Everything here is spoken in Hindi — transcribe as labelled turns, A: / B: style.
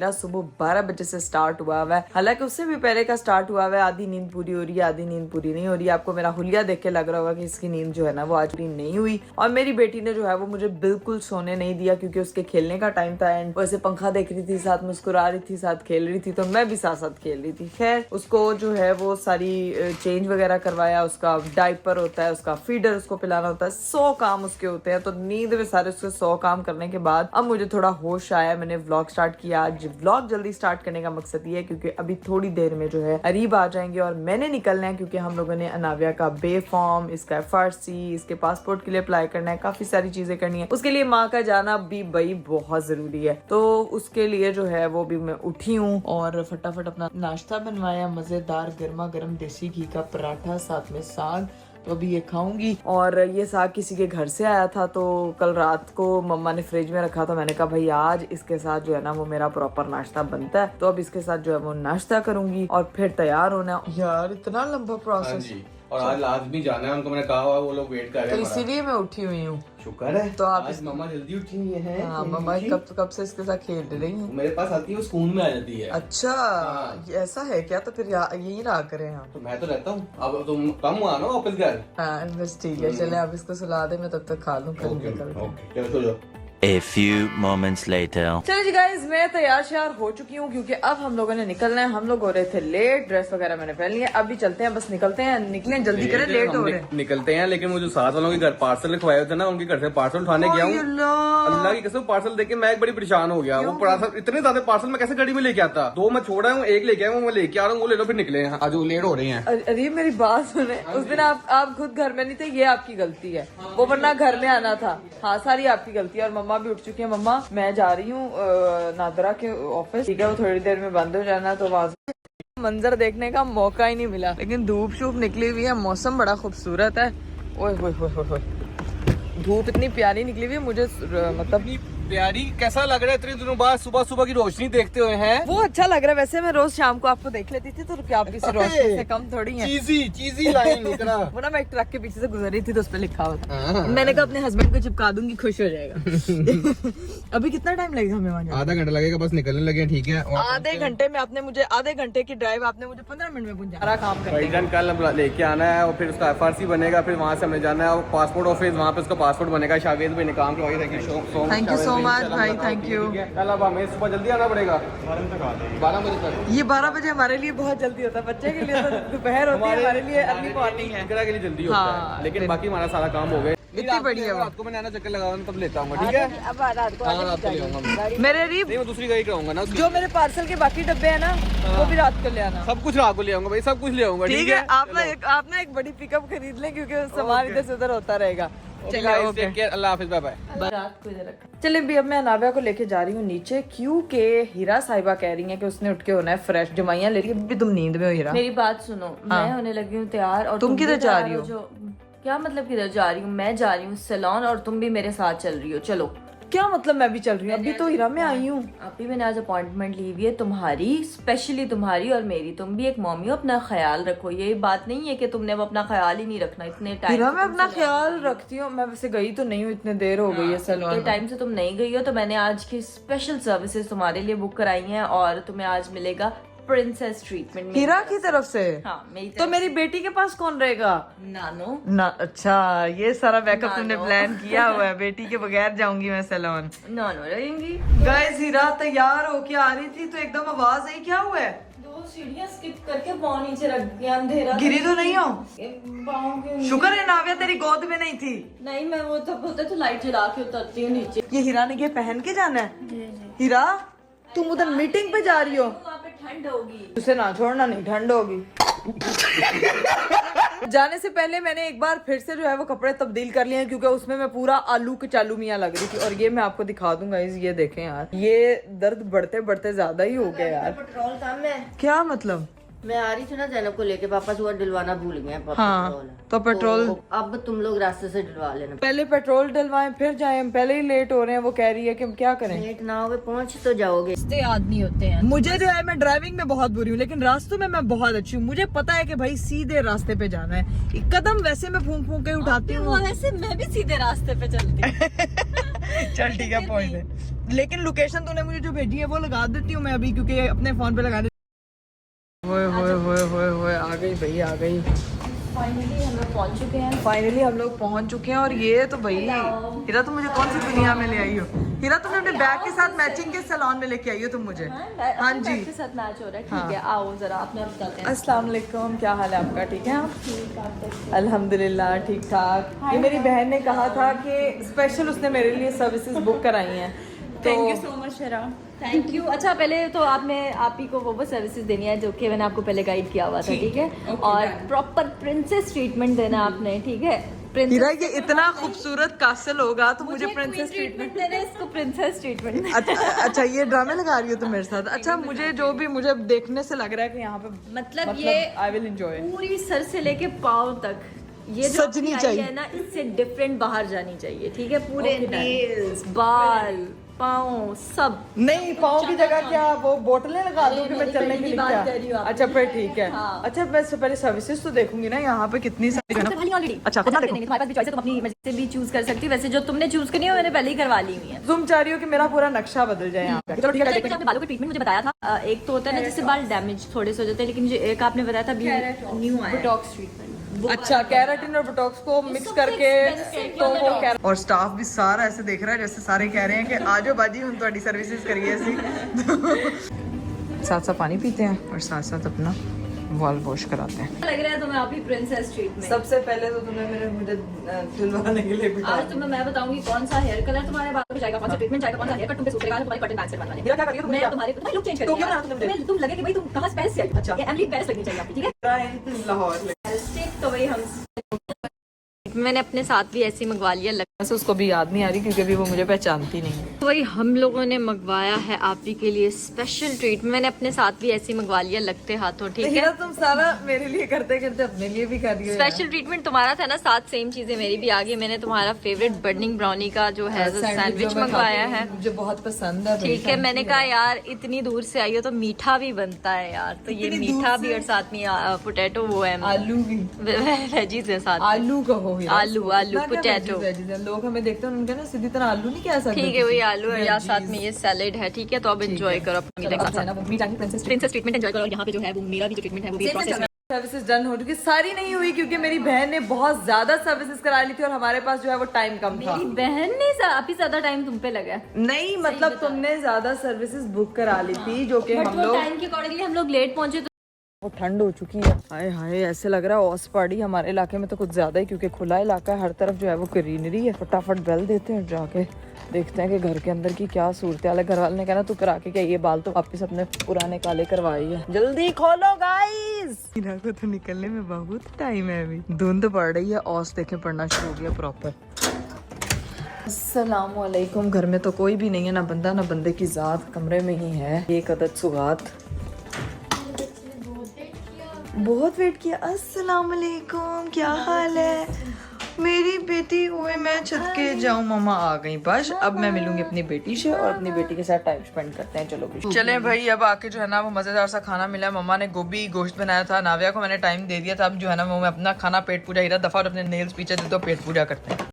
A: मेरा सुबह 12 बजे से स्टार्ट हुआ है, हालांकि उससे भी पहले का स्टार्ट हुआ है। आधी नींद पूरी हो रही है, आधी नींद पूरी नहीं हो रही है। आपको मेरा हुलिया देख के लग रहा होगा कि इसकी नींद जो है ना वो आज पूरी नहीं हुई। और मेरी बेटी ने जो है वो मुझे बिल्कुल सोने नहीं दिया क्योंकि उसके खेलने का टाइम था एंड वैसे पंखा देख रही थी, साथ मुस्कुरा रही थी, साथ खेल रही थी, तो मैं भी साथ साथ खेल रही थी। खैर उसको जो है वो सारी चेंज वगैरह करवाया, उसका डायपर होता है, उसका फीडर उसको पिलाना होता है, 100 काम उसके होते हैं। तो नींद में सारे उसके 100 काम करने के बाद अब मुझे थोड़ा होश आया, मैंने व्लॉग स्टार्ट किया। आज व्लॉग जल्दी स्टार्ट करने का मकसद ये है क्योंकि अभी थोड़ी देर में जो है अरीब आ जाएंगे और मैंने निकलना है क्योंकि हम लोगों ने अनाविया का बे फॉर्म, इसका FRC, इसके पासपोर्ट के लिए अप्लाई करना है, काफी सारी चीजें करनी है। उसके लिए माँ का जाना भी भाई बहुत जरूरी है। तो उसके लिए जो है वो भी मैं उठी हूँ और फटाफट अपना नाश्ता बनवाया, मजेदार गर्मा गर्म देसी घी का पराठा, साथ में साग। तो अभी ये खाऊंगी। और ये साग किसी के घर से आया था, तो कल रात को मम्मा ने फ्रिज में रखा, तो मैंने कहा भाई आज इसके साथ जो है ना वो मेरा प्रॉपर नाश्ता बनता है। तो अब इसके साथ जो है वो नाश्ता करूंगी और फिर तैयार होना। यार इतना लंबा प्रोसेस।
B: और आज लाजमी जाना है उनको, मैंने कहा हुआ वो लोग वेट कर रहे हैं,
A: तो इसीलिए मैं उठी हुई हूँ।
B: शुक्र है।
A: तो आप
B: आज मम्मा जल्दी उठी हुई हैं।
A: हाँ, मम्मा कब से इसके साथ खेल रही हैं।
B: मेरे पास आती है वो स्कूल में आ जाती है।
A: अच्छा ऐसा है क्या? तो फिर यही रहा करें हम।
B: तो मैं तो रहता हूँ, अब तुम कम हुआ ना वापस घर।
A: हाँ बस ठीक है, चले आप इसको सुला दे, मैं तब तक खा लूँ।
B: चलो सो जाओ।
C: A few moments later.
A: चलो जी गाइस, मैं तैयार श्यार हो चुकी हूँ क्योंकि अब हम लोगों ने निकलना है। हम लोग हो रहे थे लेट, ड्रेस वगैरह मैंने पहन लिया, अभी चलते हैं, बस निकलते हैं। निकलें जल्दी करें, लेट हो रहे हैं।
B: निकलते हैं, लेकिन वो जो साथ वालों के घर पार्सल लिखवाए थे ना, उनके घर से पार्सल उठाने गया हूँ। अल्लाह की कसम पार्सल देख के मैं एक बड़ी परेशान हो गया। वो पार्सल इतने ज्यादा पार्सल मैं कैसे गाड़ी में लेके आता? 2 मैं छोड़ा हूँ, 1 लेके आया हूँ, मैं लेके आ रहा हूँ, वो ले लो फिर निकले। आज वो लेट हो रहे हैं।
A: अरे मेरी बात सुने, उस दिन आप खुद घर में नहीं थे, ये आपकी गलती है। वो वरना घर में आना था। हाँ सारी आपकी गलती है। और मम्मा भी उठ चुकी है। मम्मा मैं जा रही हूँ नादरा के ऑफिस, ठीक है, वो थोड़ी देर में बंद हो जाना, तो वहां से मंजर देखने का मौका ही नहीं मिला। लेकिन धूप शूप निकली हुई है, मौसम बड़ा खूबसूरत है। ओए होए होए होए, धूप इतनी प्यारी निकली हुई है, मुझे मतलब
B: प्यारी कैसा लग रहा है इतने दिनों बाद सुबह सुबह की रोशनी देखते हुए हैं?
A: वो अच्छा लग रहा है। वैसे मैं रोज शाम को आपको देख लेती थी, तो क्या आप किसी रोशनी से कम थोड़ी है।
B: चीजी लाइन इतना।
A: वो ना मैं एक ट्रक के पीछे से गुजर रही थी तो उस पर लिखा हुआ था। मैंने कहा अपने हस्बैंड को चिपका दूंगी, खुश हो जाएगा। अभी कितना टाइम लगेगा हमें वहाँ?
B: आधा घंटा लगेगा, बस निकलने लगे। ठीक है,
A: आधे घंटे में आपने मुझे, आधे घंटे की ड्राइव आपने मुझे 15 मिनट में पहुंचा। सारा काम करके
B: कल लेके आना है और फिर उसका FRC बनेगा, फिर वहाँ से हमें जाना है पासपोर्ट ऑफिस, वहाँ पे उसका पासपोर्ट बनेगा। शावेद भाई ने काम करवाई।
A: थैंक यू सो मच भाई, थैंक यू।
B: कल अब हमें सुबह जल्दी आना पड़ेगा, 12 बजे तक।
A: ये 12 बजे हमारे लिए बहुत जल्दी होता है, बच्चे के लिए तो दोपहर होती है, हमारे लिए अर्ली मॉर्निंग है।
B: के लिए जल्दी होता है, लेकिन बाकी हमारा सारा काम हो गया।
A: इतनी बड़ी है।
B: रात को मैं आना चक्कर लगाऊंगा तब लेता हूँ, ठीक है?
A: अब रात को
B: रात को ले आऊंगा।
A: मेरे रीब
B: नहीं, मैं दूसरी गाड़ी कराऊंगा ना।
A: जो मेरे पार्सल के बाकी डब्बे है ना, वो भी रात को ले आना।
B: सब कुछ रात को ले आऊंगा भाई, सब कुछ ले आऊंगा,
A: ठीक है? आप ना एक बड़ी पिकअप खरीद लें क्योंकि सामान इधर से उधर होता रहेगा।
B: चलिए अल्लाह हाफिज, बाय बाय।
A: रात को इधर रखा। चलिए भी अब मैं अनाविया को लेके जा रही हूँ नीचे, क्योंकि हीरा साहिबा कह रही है कि उसने उठ के होना है फ्रेश। जमाइयाँ ले रही है। तुम नींद में हो हीरा?
D: मेरी बात सुनो, मैं होने लगी हूँ तैयार और
A: तुम किधर जा रही हो?
D: क्या मतलब किधर जा रही हूँ? मैं जा रही हूँ सैलून और तुम भी मेरे साथ चल रही हो। चलो।
A: क्या मतलब मैं भी चल रही हूँ? अभी तो हीरा में आई हूँ।
D: अभी मैंने आज अपॉइंटमेंट ली हुई है तुम्हारी, स्पेशली तुम्हारी और मेरी। तुम भी एक मम्मी हो, अपना ख्याल रखो। ये बात नहीं है कि तुमने अब अपना ख्याल ही नहीं रखना। इतने टाइम
A: हीरा मैं अपना ख्याल रखती हूँ। मैं वैसे गई तो नहीं हूँ, इतने देर हो गई है सैलून।
D: टाइम से तुम नहीं गई हो, तो मैंने आज की स्पेशल सर्विसेज तुम्हारे लिए बुक कराई हैं और तुम्हें आज मिलेगा प्रिंसेस ट्रीटमेंट
A: हीरा की तरफ से।
D: हाँ मेरी
A: तो मेरी बेटी के पास कौन रहेगा?
D: नानो
A: ना। अच्छा ये सारा बैकअप तुमने प्लान किया हुआ है। बेटी के बगैर जाऊंगी मैं सैलून।
D: नानो रहेंगी।
A: गाइस हीरा तैयार होके आ रही थी तो एकदम आवाज आई, क्या हुआ है?
D: 2 सीढ़ियाँ स्किप करके पाँव नीचे रख दिया। अंधेरा
A: गिरी तो नहीं हो?
D: पाँव क्यों?
A: शुक्र है नाविया तेरी गोद में नहीं थी।
D: नहीं, मैं वो तब होता तो लाइट जला के उतरती हूँ नीचे।
A: ये हीरा ने ये पहन के जाना है? हीरा तुम उधर मीटिंग पे जा रही हो?
D: वहाँ पे ठंड होगी।
A: उसे ना छोड़ना, नहीं ठंड होगी। जाने से पहले मैंने एक बार फिर से जो है वो कपड़े तब्दील कर लिए हैं क्योंकि उसमें मैं पूरा आलू के चालू मियाँ लग रही थी। और ये मैं आपको दिखा दूंगा, ये देखें यार, ये दर्द बढ़ते बढ़ते ज्यादा ही हो गया यार।
D: पेट्रोल कम है।
A: क्या मतलब?
D: मैं आ रही थी ना जैनब को लेके, पापा सुबह डलवाना भूल गए हैं।
A: हाँ तो पेट्रोल
D: अब तुम लोग रास्ते से डलवा लेना।
A: पहले पेट्रोल डलवाएं फिर जाएं, हम पहले ही लेट हो रहे हैं। वो कह रही है कि हम क्या करें?
D: लेट ना होगे, पहुंच तो जाओगे। इतने आदमी होते हैं।
A: मुझे जो है, मैं ड्राइविंग में बहुत बुरी हूँ लेकिन रास्तों में मैं बहुत अच्छी हूँ। मुझे पता है कि भाई सीधे रास्ते पे जाना है। एक कदम वैसे मैं फूंक फूंक के उठाती हूँ।
D: वैसे मैं भी सीधे रास्ते पे चलती हूँ।
A: चल ठीक है पहुंच गए। लेकिन लोकेशन तूने मुझे जो भेजी है वो लगा देती हूँ मैं अभी, क्योंकि अपने फोन पे लगा देती। होए आ गई भाई आ गई।
D: फाइनली हम लोग पहुंच चुके हैं।
A: फाइनली हम लोग पहुंच चुके हैं। और ये तो भाई हीरा, तुम मुझे कौन सी दुनिया में ले आई हो? हीरा, तुमने अपने बैग के साथ मैचिंग के सैलून में लेके आई हो तुम मुझे। हाँ जी,
D: के साथ मैच हो रहा है।
A: हाँ।
D: ठीक है, आओ जरा अपना बताते हैं।
A: अस्सलाम वालेकुम, क्या हाल है आपका? ठीक है आप? अल्हम्दुलिल्लाह ठीक ठाक। ये मेरी बहन ने कहा था कि स्पेशल उसने मेरे लिए सर्विसेज बुक कराई हैं।
D: Thank you so much Shara, thank you. अच्छा पहले तो आप ही को वो सर्विसेज देनी है जो कि मैंने आपको पहले गाइड किया हुआ था, ठीक है? और प्रॉपर प्रिंसेस ट्रीटमेंट देना आपने, ठीक है?
A: हीरा, ये इतना खूबसूरत कासल होगा तो मुझे प्रिंसेस ट्रीटमेंट
D: देना है, इसको प्रिंसेस ट्रीटमेंट।
A: अच्छा ये ड्रामे लगा रही हो तुम मेरे साथ? अच्छा मुझे जो भी मुझे देखने से लग रहा है कि यहाँ पे
D: मतलब ये
A: आई विल एंजॉय।
D: पूरी सर से लेके पाँव तक ये जो
A: सजनी
D: अपनी
A: चाहिए
D: आई है ना, इससे डिफरेंट बाहर जानी चाहिए, ठीक है? पूरे नेल्स, बाल, पाँव सब।
A: नहीं, पाँव की जगह क्या वो बोतलें लगा दूं कि मैं चलने के लिए?
D: बात कर रही हूँ
A: क्या?
D: आप।
A: अच्छा फिर ठीक है।
D: हाँ।
A: अच्छा मैं पहले सर्विसेज तो देखूंगी ना यहाँ पे कितनी सारी है ना।
D: ऑलरेडी
A: अच्छा, खुद ना देखो।
D: तुम्हारे पास भी चॉइस है, तुम अपनी मर्जी से भी चूज कर सकती हो। वैसे जो तुमने चूज करनी है मैंने पहले ही करवा ली हुई है।
A: तुम चाह रही हो कि मेरा पूरा नक्शा बदल जाए यहाँ पे? चलो ठीक है,
D: अच्छा, आपने बालों का ट्रीटमेंट मुझे बताया था। एक तो होता है ना जिससे बाल डैमेज थोड़े से हो जाते हैं, लेकिन मुझे एक आपने बताया था न्यू आया बोटॉक्स ट्रीटमेंट।
A: अच्छा, कैराटिन और बोटॉक्स को मिक्स करके तो वो और स्टाफ भी सारा ऐसे देख रहा है जैसे सारे कह रहे हैं कि आजो बाजी हम थोड़ी सर्विसेज करिए ऐसी। साथ साथ पानी पीते हैं और साथ साथ अपना वॉल वॉश कराते हैं।
D: लग रहा है तुम्हें आप ही प्रिंसेस ट्रीटमेंट।
A: सबसे पहले तो तुम्हें मुझे धुलवाने के लिए बिठा
D: आज तुम्हें मैं बताऊंगी कौन सा हेयर कलर तुम्हारे बालों पे जाएगा, कौन सा ट्रीटमेंट जाएगा, कौन सा हेयर कट तुम पे सूट करेगा, तुम्हारी कटिंग बैक सेट बनवाने।
A: क्या कर रही हो तुम?
D: मैं तुम्हारे लुक चेंज
A: तो क्या बनाना तुमने?
D: तुम लगे कि भाई तुम कहाँ स्पेस से आई।
A: अच्छा।
D: ये एमली बेस्ट लगनी चाहिए आपकी, ठीक है?
A: लाहौर
D: स्टिक तो भाई हम मैंने अपने साथ भी ऐसे ही मंगवा लिया।
A: बस उसको भी याद नहीं आ रही क्योंकि अभी वो मुझे पहचानती नहीं।
D: तो वही हम लोगों ने मंगवाया है आप ही के लिए स्पेशल ट्रीटमेंट। मैंने अपने साथ भी ऐसे ही मंगवा लिया लगते हाथों, ठीक है?
A: हीरा, तुम सारा मेरे लिए करते करते अपने लिए भी कर रही हो।
D: स्पेशल ट्रीटमेंट तुम्हारा था ना, साथ सेम चीजें मेरी भी आ गई। मैंने तुम्हारा फेवरेट बर्निंग ब्राउनी का जो है सैंडविच मंगवाया है,
A: मुझे बहुत पसंद है।
D: ठीक है? मैंने कहा यार इतनी दूर से आई हो तो मीठा भी बनता है यार, तो ये मीठा भी और साथ में पोटैटो वो है,
A: आलू भी,
D: वेजीज है साथ में।
A: आलू कहो हीरा।
D: आलू पोटैटो।
A: लोग हमें देखते हैं उनके ना सीधी तरह आलू नहीं कह सकते।
D: ठीक है, वही आलू है यार, साथ में ये सैलेड है, ठीक है? तो अब एंजॉय करो अपनी प्रिंसेस ट्रीटमेंट एंजॉय करो। यहाँ पे जो है वो मेरा भी जो ट्रीटमेंट है वो भी प्रोसेस में।
A: सर्विसेज डन हो चुकी, सारी नहीं हुई क्योंकि मेरी बहन ने बहुत ज्यादा सर्विसेज करा ली थी और हमारे पास जो है वो टाइम कम था।
D: मेरी बहन ने काफी ज्यादा टाइम तुम पे लगा है।
A: नहीं मतलब तुमने ज्यादा सर्विसेज बुक करा ली थी जो कि हम लोग
D: टाइम के अकॉर्डिंगली हम लोग लेट पहुंचे।
A: वो ठंड हो चुकी है। हाय हाय, ऐसे लग रहा है ओस पड़ी हमारे इलाके में तो कुछ ज्यादा ही, क्योंकि खुला इलाका है, हर तरफ जो है वो ग्रीनरी है। फटाफट बेल देते हैं, जाके देखते हैं कि घर के अंदर की क्या सूरत हाल है। घर वाले ने कहना तू करा के क्या, ये बाल तो वापिस अपने पुराने काले करवाई है। जल्दी खोलो गाइस। हीरा को तो निकलने में बहुत टाइम है, अभी धुंध पड़ रही है। ओस देखे पड़ना शुरू हो गया प्रॉपर। अस्सलामुअलैकुम। घर में तो कोई भी नहीं है, ना बंदा ना बंदे की जात, कमरे में ही है एक अदद सुगात। बहुत वेट किया। अस्सलाम वालेकुम, क्या हाल है मेरी बेटी? ओए मैं छत के जाऊं, मम्मा आ गई बस। अब मैं मिलूंगी अपनी बेटी से और अपनी बेटी के साथ टाइम स्पेंड करते हैं। चलो भी चले भाई। अब आके जो है ना वो मजेदार सा खाना मिला है। मम्मा ने गोभी गोश्त बनाया था, नाविया को मैंने टाइम दे दिया था। अब जो है ना वो मैं अपना खाना पेट पूजा, हीरा दफा और अपने नेल्स पीछे दे दो, पेट पूजा करते हैं।